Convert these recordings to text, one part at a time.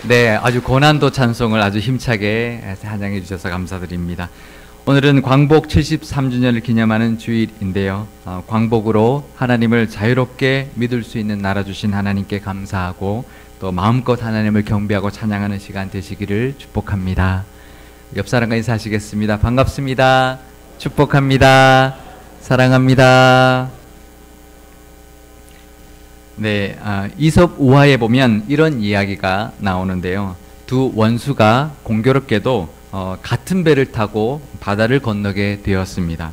네, 아주 고난도 찬송을 아주 힘차게 찬양해 주셔서 감사드립니다. 오늘은 광복 73주년을 기념하는 주일인데요. 광복으로 하나님을 자유롭게 믿을 수 있는 나라 주신 하나님께 감사하고 또 마음껏 하나님을 경배하고 찬양하는 시간 되시기를 축복합니다. 옆 사람과 인사하시겠습니다. 반갑습니다. 축복합니다. 사랑합니다. 네, 이솝 우화에 보면 이런 이야기가 나오는데요. 두 원수가 공교롭게도 같은 배를 타고 바다를 건너게 되었습니다.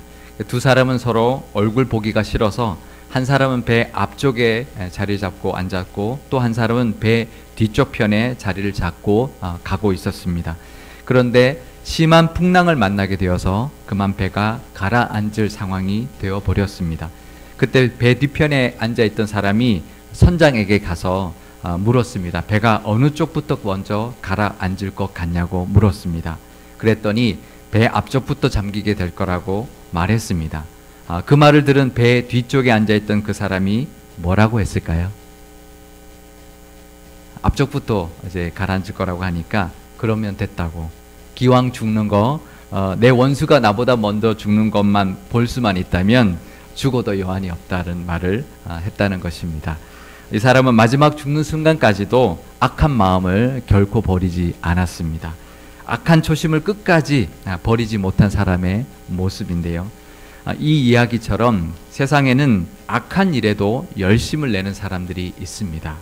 두 사람은 서로 얼굴 보기가 싫어서 한 사람은 배 앞쪽에 자리 잡고 앉았고 또 한 사람은 배 뒤쪽 편에 자리를 잡고 가고 있었습니다. 그런데 심한 풍랑을 만나게 되어서 그만 배가 가라앉을 상황이 되어 버렸습니다. 그때 배 뒤편에 앉아있던 사람이 선장에게 가서 물었습니다. 배가 어느 쪽부터 먼저 가라앉을 것 같냐고 물었습니다. 그랬더니 배 앞쪽부터 잠기게 될 거라고 말했습니다. 그 말을 들은 배 뒤쪽에 앉아있던 그 사람이 뭐라고 했을까요? 앞쪽부터 이제 가라앉을 거라고 하니까 그러면 됐다고. 기왕 죽는 거, 내 원수가 나보다 먼저 죽는 것만 볼 수만 있다면 죽어도 여한이 없다는 말을 했다는 것입니다. 이 사람은 마지막 죽는 순간까지도 악한 마음을 결코 버리지 않았습니다. 악한 초심을 끝까지 버리지 못한 사람의 모습인데요. 이 이야기처럼 세상에는 악한 일에도 열심을 내는 사람들이 있습니다.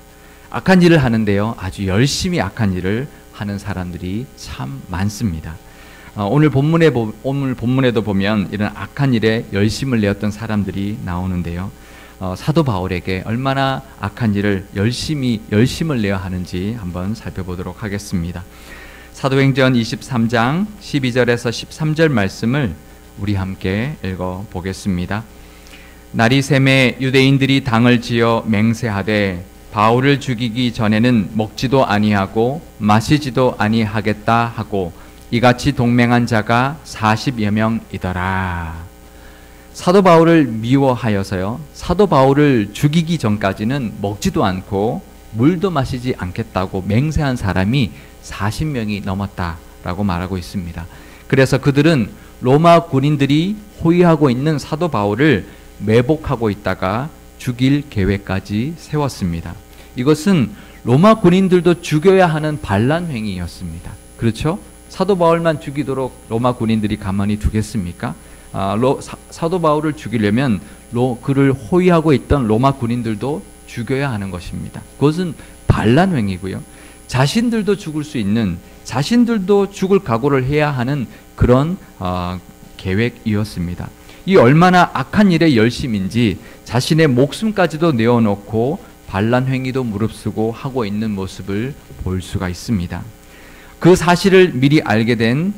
악한 일을 하는데요, 아주 열심히 악한 일을 하는 사람들이 참 많습니다. 오늘 본문에도 보면 이런 악한 일에 열심을 내었던 사람들이 나오는데요. 사도 바울에게 얼마나 악한 일을 열심을 내야 하는지 한번 살펴보도록 하겠습니다. 사도행전 23장 12절에서 13절 말씀을 우리 함께 읽어보겠습니다. 날이 새매 유대인들이 당을 지어 맹세하되 바울을 죽이기 전에는 먹지도 아니하고 마시지도 아니하겠다 하고 이같이 동맹한 자가 40여 명이더라. 사도 바울을 미워하여서요, 사도 바울을 죽이기 전까지는 먹지도 않고 물도 마시지 않겠다고 맹세한 사람이 40명이 넘었다라고 말하고 있습니다. 그래서 그들은 로마 군인들이 호위하고 있는 사도 바울을 매복하고 있다가 죽일 계획까지 세웠습니다. 이것은 로마 군인들도 죽여야 하는 반란 행위였습니다. 그렇죠? 사도 바울만 죽이도록 로마 군인들이 가만히 두겠습니까? 사도 바울을 죽이려면 그를 호위하고 있던 로마 군인들도 죽여야 하는 것입니다. 그것은 반란 행위고요. 자신들도 죽을 수 있는, 자신들도 죽을 각오를 해야 하는 그런 계획이었습니다. 이 얼마나 악한 일에 열심인지 자신의 목숨까지도 내어놓고 반란 행위도 무릅쓰고 하고 있는 모습을 볼 수가 있습니다. 그 사실을 미리 알게 된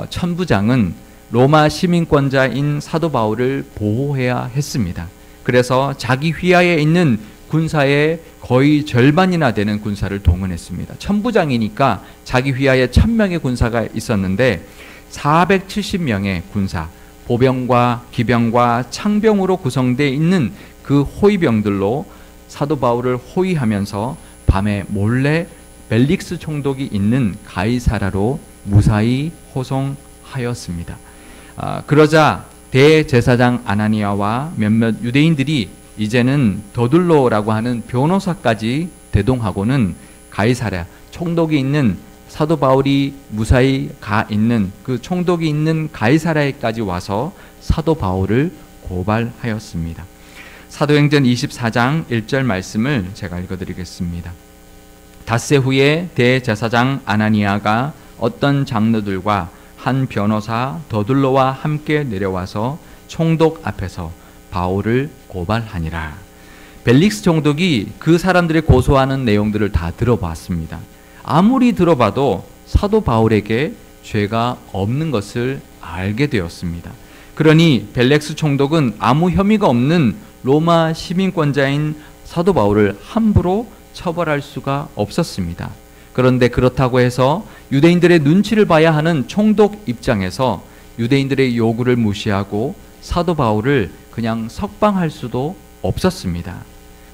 천부장은 로마 시민권자인 사도 바울을 보호해야 했습니다. 그래서 자기 휘하에 있는 군사의 거의 절반이나 되는 군사를 동원했습니다. 천부장이니까 자기 휘하에 1000명의 군사가 있었는데 470명의 군사, 보병과 기병과 창병으로 구성되어 있는 그 호위병들로 사도 바울을 호위하면서 밤에 몰래 벨릭스 총독이 있는 가이사라로 무사히 호송하였습니다. 그러자 대제사장 아나니아와 몇몇 유대인들이 이제는 더둘로라고 하는 변호사까지 대동하고는 가이사랴 총독이 있는, 사도 바울이 무사히 가 있는 그 총독이 있는 가이사랴에까지 와서 사도 바울을 고발하였습니다. 사도행전 24장 1절 말씀을 제가 읽어드리겠습니다. 닷새 후에 대제사장 아나니아가 어떤 장로들과 한 변호사 더둘로와 함께 내려와서 총독 앞에서 바울을 고발하니라. 벨릭스 총독이 그 사람들의 고소하는 내용들을 다 들어봤습니다. 아무리 들어봐도 사도 바울에게 죄가 없는 것을 알게 되었습니다. 그러니 벨릭스 총독은 아무 혐의가 없는 로마 시민권자인 사도 바울을 함부로 처벌할 수가 없었습니다. 그런데 그렇다고 해서 유대인들의 눈치를 봐야 하는 총독 입장에서 유대인들의 요구를 무시하고 사도 바울을 그냥 석방할 수도 없었습니다.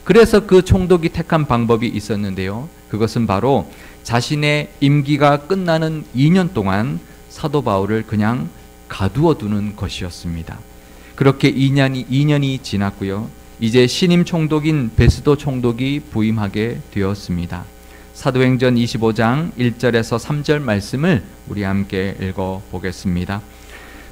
그래서 그 총독이 택한 방법이 있었는데요. 그것은 바로 자신의 임기가 끝나는 2년 동안 사도 바울을 그냥 가두어 두는 것이었습니다. 그렇게 2년이 지났고요. 이제 신임 총독인 베스도 총독이 부임하게 되었습니다. 사도행전 25장 1절에서 3절 말씀을 우리 함께 읽어보겠습니다.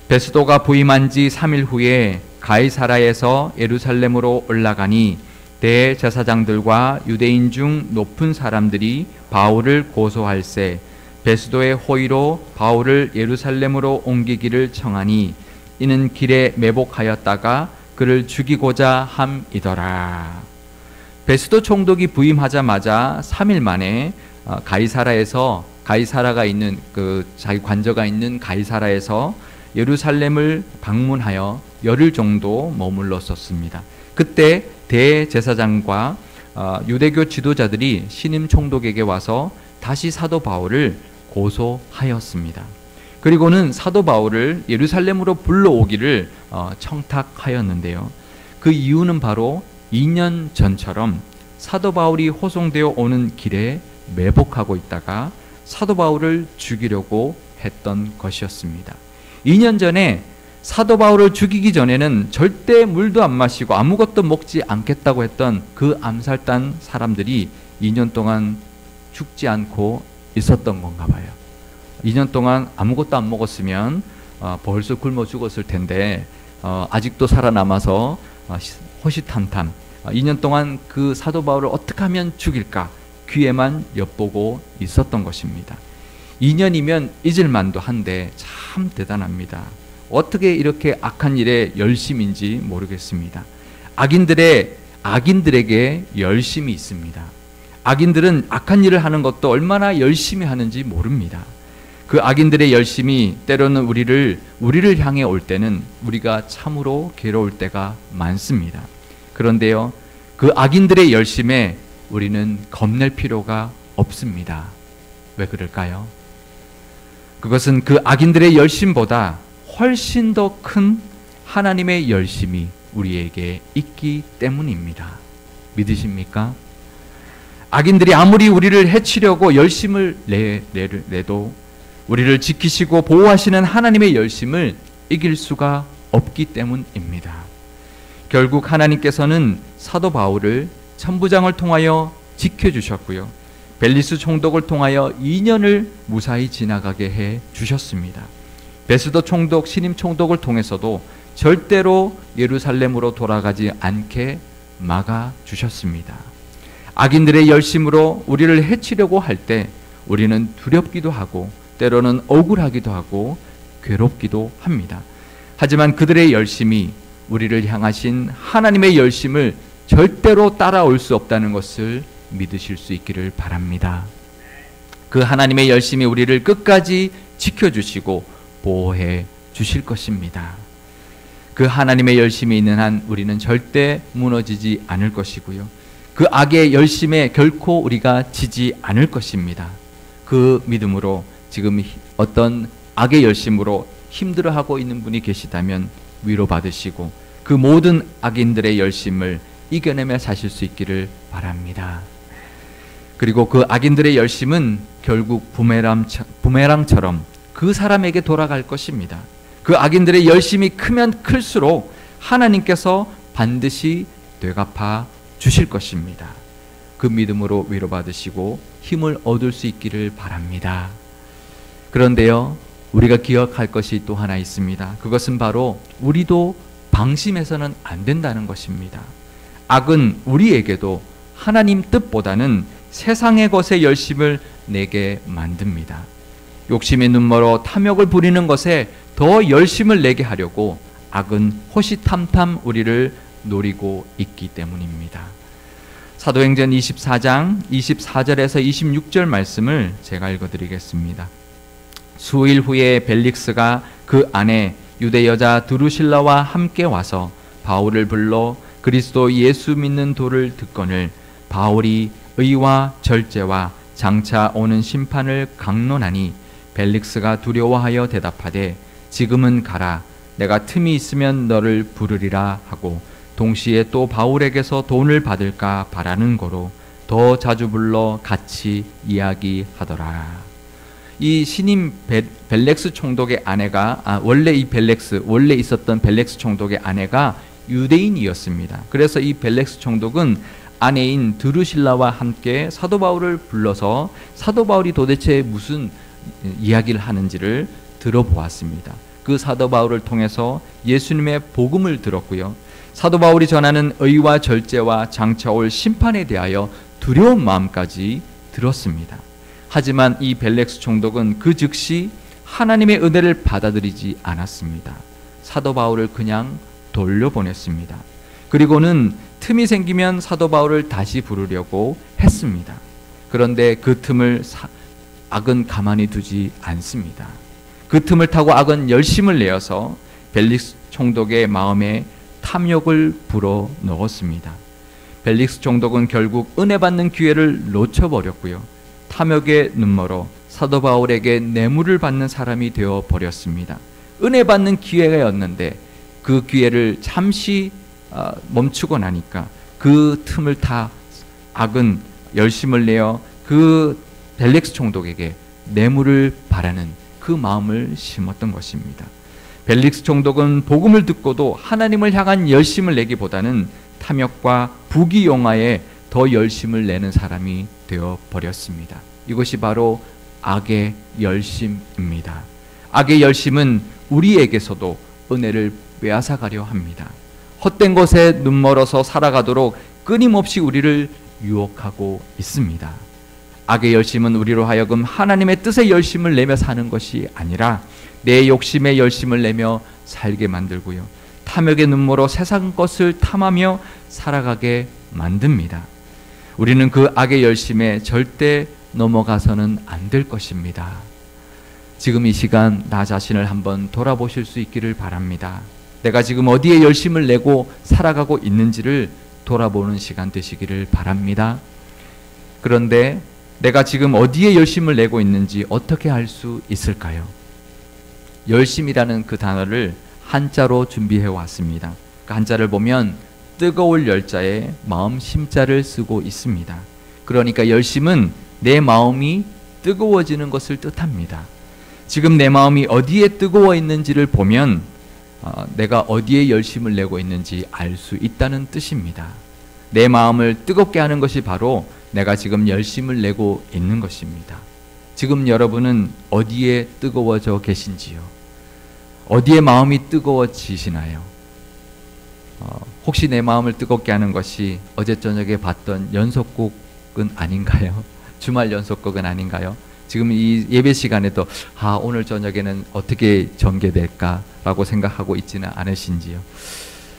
베스도가 부임한 지 3일 후에 가이사라에서 예루살렘으로 올라가니 대제사장들과 유대인 중 높은 사람들이 바울을 고소할세 베스도의 호의로 바울을 예루살렘으로 옮기기를 청하니 이는 길에 매복하였다가 그를 죽이고자 함이더라. 베스도 총독이 부임하자마자 3일 만에 가이사라가 있는 자기 관저가 있는 가이사라에서 예루살렘을 방문하여 열흘 정도 머물렀었습니다. 그때 대제사장과 유대교 지도자들이 신임 총독에게 와서 다시 사도 바울을 고소하였습니다. 그리고는 사도 바울을 예루살렘으로 불러오기를 청탁하였는데요. 그 이유는 바로 2년 전처럼 사도 바울이 호송되어 오는 길에 매복하고 있다가 사도 바울을 죽이려고 했던 것이었습니다. 2년 전에 사도 바울을 죽이기 전에는 절대 물도 안 마시고 아무것도 먹지 않겠다고 했던 그 암살단 사람들이 2년 동안 죽지 않고 있었던 건가 봐요. 2년 동안 아무것도 안 먹었으면 벌써 굶어 죽었을 텐데 아직도 살아남아서 호시탐탐 2년 동안 그 사도 바울을 어떻게 하면 죽일까 귀에만 엿보고 있었던 것입니다. 2년이면 잊을만도 한데 참 대단합니다. 어떻게 이렇게 악한 일에 열심인지 모르겠습니다. 악인들에게 열심이 있습니다. 악인들은 악한 일을 하는 것도 얼마나 열심히 하는지 모릅니다. 그 악인들의 열심이 때로는 우리를 향해 올 때는 우리가 참으로 괴로울 때가 많습니다. 그런데요, 그 악인들의 열심에 우리는 겁낼 필요가 없습니다. 왜 그럴까요? 그것은 그 악인들의 열심보다 훨씬 더 큰 하나님의 열심이 우리에게 있기 때문입니다. 믿으십니까? 악인들이 아무리 우리를 해치려고 열심을 내도 우리를 지키시고 보호하시는 하나님의 열심을 이길 수가 없기 때문입니다. 결국 하나님께서는 사도 바울을 천부장을 통하여 지켜주셨고요. 벨리스 총독을 통하여 2년을 무사히 지나가게 해 주셨습니다. 베스도 총독, 신임 총독을 통해서도 절대로 예루살렘으로 돌아가지 않게 막아 주셨습니다. 악인들의 열심으로 우리를 해치려고 할 때 우리는 두렵기도 하고 때로는 억울하기도 하고 괴롭기도 합니다. 하지만 그들의 열심이 우리를 향하신 하나님의 열심을 절대로 따라올 수 없다는 것을 믿으실 수 있기를 바랍니다. 그 하나님의 열심이 우리를 끝까지 지켜주시고 보호해 주실 것입니다. 그 하나님의 열심이 있는 한 우리는 절대 무너지지 않을 것이고요. 그 악의 열심에 결코 우리가 지지 않을 것입니다. 그 믿음으로 지금 어떤 악의 열심으로 힘들어하고 있는 분이 계시다면 위로받으시고 그 모든 악인들의 열심을 이겨내며 사실 수 있기를 바랍니다. 그리고 그 악인들의 열심은 결국 부메랑처럼 그 사람에게 돌아갈 것입니다. 그 악인들의 열심이 크면 클수록 하나님께서 반드시 되갚아 주실 것입니다. 그 믿음으로 위로받으시고 힘을 얻을 수 있기를 바랍니다. 그런데요, 우리가 기억할 것이 또 하나 있습니다. 그것은 바로 우리도 방심해서는 안 된다는 것입니다. 악은 우리에게도 하나님 뜻보다는 세상의 것에 열심을 내게 만듭니다. 욕심의 눈멀어 탐욕을 부리는 것에 더 열심을 내게 하려고 악은 호시탐탐 우리를 노리고 있기 때문입니다. 사도행전 24장 24절에서 26절 말씀을 제가 읽어드리겠습니다. 수일 후에 벨릭스가 그 안에 유대 여자 드루실라와 함께 와서 바울을 불러 그리스도 예수 믿는 도를 듣거늘 바울이 의와 절제와 장차 오는 심판을 강론하니 벨릭스가 두려워하여 대답하되 지금은 가라 내가 틈이 있으면 너를 부르리라 하고 동시에 또 바울에게서 돈을 받을까 바라는 거로 더 자주 불러 같이 이야기하더라. 이 신임 벨렉스 총독의 아내가 원래 있었던 벨렉스 총독의 아내가 유대인이었습니다. 그래서 이 벨렉스 총독은 아내인 드루실라와 함께 사도 바울을 불러서 사도 바울이 도대체 무슨 이야기를 하는지를 들어보았습니다. 그 사도 바울을 통해서 예수님의 복음을 들었고요. 사도 바울이 전하는 의와 절제와 장차 올 심판에 대하여 두려운 마음까지 들었습니다. 하지만 이 벨렉스 총독은 그 즉시 하나님의 은혜를 받아들이지 않았습니다. 사도 바울을 그냥 돌려보냈습니다. 그리고는 틈이 생기면 사도 바울을 다시 부르려고 했습니다. 그런데 그 틈을 악은 가만히 두지 않습니다. 그 틈을 타고 악은 열심을 내어서 벨릭스 총독의 마음에 탐욕을 불어 넣었습니다. 벨릭스 총독은 결국 은혜 받는 기회를 놓쳐버렸고요. 탐욕의 눈멀어 사도 바울에게 뇌물을 받는 사람이 되어 버렸습니다. 은혜 받는 기회였는데 그 기회를 잠시 멈추고 나니까 그 틈을 타 악은 열심을 내어 그 벨릭스 총독에게 뇌물을 바라는 그 마음을 심었던 것입니다. 벨릭스 총독은 복음을 듣고도 하나님을 향한 열심을 내기보다는 탐욕과 부귀영화에 더 열심을 내는 사람이 되어 버렸습니다. 이것이 바로 악의 열심입니다. 악의 열심은 우리에게서도 은혜를 빼앗아가려 합니다. 헛된 것에 눈멀어서 살아가도록 끊임없이 우리를 유혹하고 있습니다. 악의 열심은 우리로 하여금 하나님의 뜻의 열심을 내며 사는 것이 아니라 내 욕심의 열심을 내며 살게 만들고요. 탐욕의 눈물로 세상 것을 탐하며 살아가게 만듭니다. 우리는 그 악의 열심에 절대 넘어가서는 안 될 것입니다. 지금 이 시간 나 자신을 한번 돌아보실 수 있기를 바랍니다. 내가 지금 어디에 열심을 내고 살아가고 있는지를 돌아보는 시간 되시기를 바랍니다. 그런데 내가 지금 어디에 열심을 내고 있는지 어떻게 알 수 있을까요? 열심이라는 그 단어를 한자로 준비해 왔습니다. 그 한자를 보면 뜨거울 열자에 마음 심자를 쓰고 있습니다. 그러니까 열심은 내 마음이 뜨거워지는 것을 뜻합니다. 지금 내 마음이 어디에 뜨거워 있는지를 보면 내가 어디에 열심을 내고 있는지 알 수 있다는 뜻입니다. 내 마음을 뜨겁게 하는 것이 바로 내가 지금 열심을 내고 있는 것입니다. 지금 여러분은 어디에 뜨거워져 계신지요? 어디에 마음이 뜨거워지시나요? 혹시 내 마음을 뜨겁게 하는 것이 어제 저녁에 봤던 연속곡은 아닌가요? 주말 연속곡은 아닌가요? 지금 이 예배 시간에도 오늘 저녁에는 어떻게 전개될까라고 생각하고 있지는 않으신지요?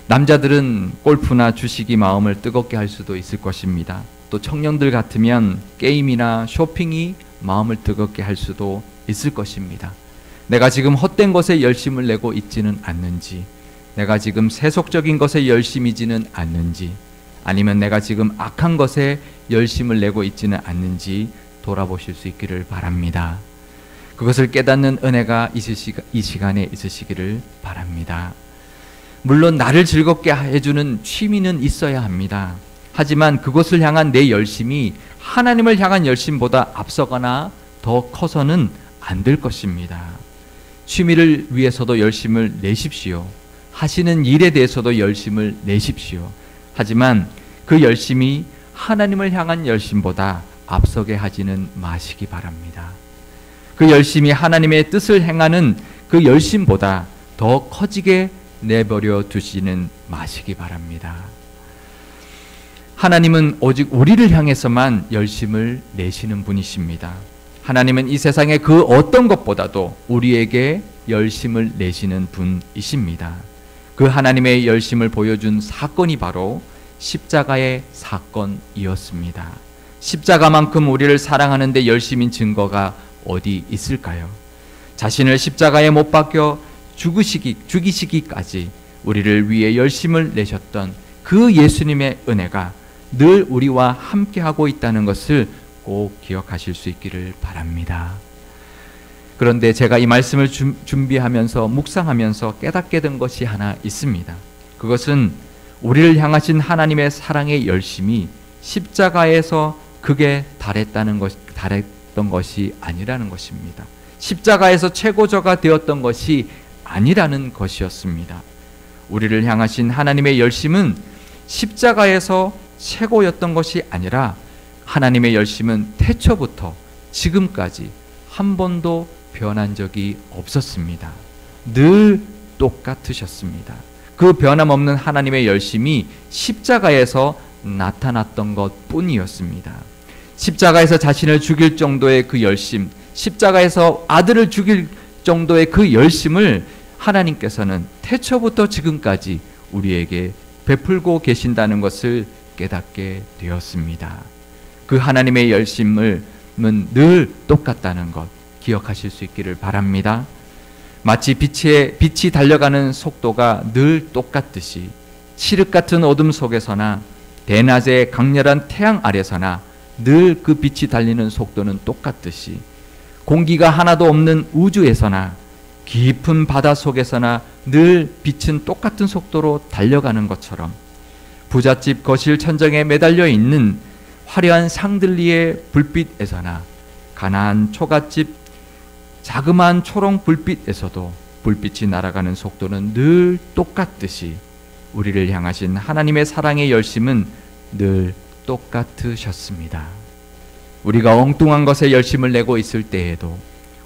남자들은 골프나 주식이 마음을 뜨겁게 할 수도 있을 것입니다. 또 청년들 같으면 게임이나 쇼핑이 마음을 뜨겁게 할 수도 있을 것입니다. 내가 지금 헛된 것에 열심을 내고 있지는 않는지, 내가 지금 세속적인 것에 열심이지는 않는지, 아니면 내가 지금 악한 것에 열심을 내고 있지는 않는지 돌아보실 수 있기를 바랍니다. 그것을 깨닫는 은혜가 이 시간에 있으시기를 바랍니다. 물론 나를 즐겁게 해주는 취미는 있어야 합니다. 하지만 그것을 향한 내 열심이 하나님을 향한 열심보다 앞서거나 더 커서는 안 될 것입니다. 취미를 위해서도 열심을 내십시오. 하시는 일에 대해서도 열심을 내십시오. 하지만 그 열심이 하나님을 향한 열심보다 앞서게 하지는 마시기 바랍니다. 그 열심이 하나님의 뜻을 행하는 그 열심보다 더 커지게 내버려 두지는 마시기 바랍니다. 하나님은 오직 우리를 향해서만 열심을 내시는 분이십니다. 하나님은 이 세상의 그 어떤 것보다도 우리에게 열심을 내시는 분이십니다. 그 하나님의 열심을 보여준 사건이 바로 십자가의 사건이었습니다. 십자가만큼 우리를 사랑하는 데 열심인 증거가 어디 있을까요? 자신을 십자가에 못 박혀 죽이시기까지 우리를 위해 열심을 내셨던 그 예수님의 은혜가 늘 우리와 함께하고 있다는 것을 꼭 기억하실 수 있기를 바랍니다. 그런데 제가 이 말씀을 준비하면서 묵상하면서 깨닫게 된 것이 하나 있습니다. 그것은 우리를 향하신 하나님의 사랑의 열심이 십자가에서 그게 달했던 것이 아니라는 것입니다. 십자가에서 최고조가 되었던 것이 아니라는 것이었습니다. 우리를 향하신 하나님의 열심은 십자가에서 최고였던 것이 아니라 하나님의 열심은 태초부터 지금까지 한 번도 변한 적이 없었습니다. 늘 똑같으셨습니다. 그 변함없는 하나님의 열심이 십자가에서 나타났던 것 뿐이었습니다. 십자가에서 자신을 죽일 정도의 그 열심, 십자가에서 아들을 죽일 정도의 그 열심을 하나님께서는 태초부터 지금까지 우리에게 베풀고 계신다는 것을 깨닫게 되었습니다. 그 하나님의 열심은 늘 똑같다는 것 기억하실 수 있기를 바랍니다. 마치 빛이 달려가는 속도가 늘 똑같듯이 칠흑 같은 어둠 속에서나 대낮의 강렬한 태양 아래서나 늘 그 빛이 달리는 속도는 똑같듯이 공기가 하나도 없는 우주에서나 깊은 바다 속에서나 늘 빛은 똑같은 속도로 달려가는 것처럼 부잣집 거실 천정에 매달려 있는 화려한 샹들리에 불빛에서나 가난한 초가집 자그마한 초롱 불빛에서도 불빛이 날아가는 속도는 늘 똑같듯이 우리를 향하신 하나님의 사랑의 열심은 늘 똑같으셨습니다. 우리가 엉뚱한 것에 열심을 내고 있을 때에도,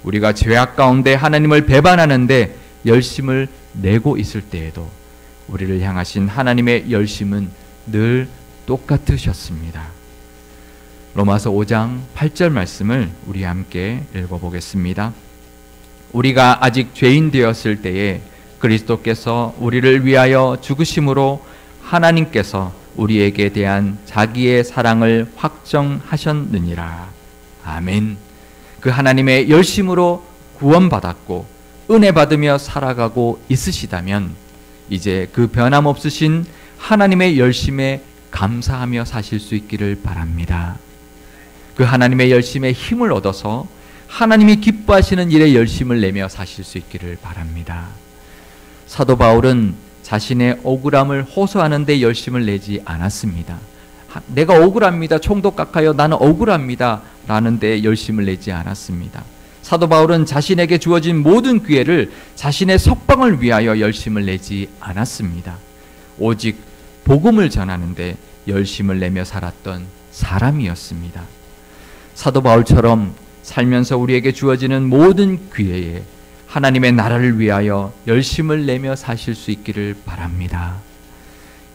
우리가 죄악 가운데 하나님을 배반하는데 열심을 내고 있을 때에도 우리를 향하신 하나님의 열심은 늘 똑같으셨습니다. 로마서 5장 8절 말씀을 우리 함께 읽어보겠습니다. 우리가 아직 죄인 되었을 때에 그리스도께서 우리를 위하여 죽으심으로 하나님께서 우리에게 대한 자기의 사랑을 확정하셨느니라. 아멘. 그 하나님의 열심으로 구원받았고 은혜 받으며 살아가고 있으시다면 이제 그 변함없으신 하나님의 열심에 감사하며 사실 수 있기를 바랍니다. 그 하나님의 열심에 힘을 얻어서 하나님이 기뻐하시는 일에 열심을 내며 사실 수 있기를 바랍니다. 사도 바울은 자신의 억울함을 호소하는 데 열심을 내지 않았습니다. 내가 억울합니다. 총독 각하여 나는 억울합니다. 라는 데 열심을 내지 않았습니다. 사도 바울은 자신에게 주어진 모든 기회를 자신의 석방을 위하여 열심을 내지 않았습니다. 오직 복음을 전하는데 열심을 내며 살았던 사람이었습니다. 사도 바울처럼 살면서 우리에게 주어지는 모든 기회에 하나님의 나라를 위하여 열심을 내며 사실 수 있기를 바랍니다.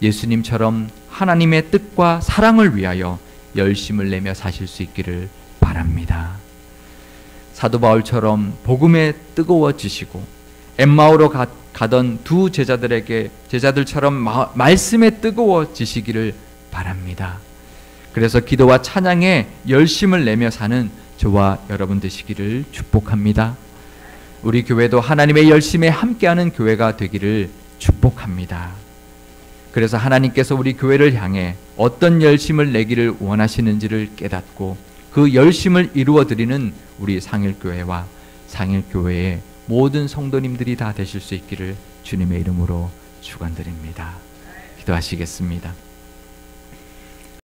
예수님처럼 하나님의 뜻과 사랑을 위하여 열심을 내며 사실 수 있기를 바랍니다. 사도 바울처럼 복음에 뜨거워지시고 엠마오로 가던 두 제자들처럼 말씀에 뜨거워지시기를 바랍니다. 그래서 기도와 찬양에 열심을 내며 사는 저와 여러분 되시기를 축복합니다. 우리 교회도 하나님의 열심에 함께하는 교회가 되기를 축복합니다. 그래서 하나님께서 우리 교회를 향해 어떤 열심을 내기를 원하시는지를 깨닫고 그 열심을 이루어드리는 우리 상일교회와 상일교회의 모든 성도님들이 다 되실 수 있기를 주님의 이름으로 축원드립니다. 기도하시겠습니다.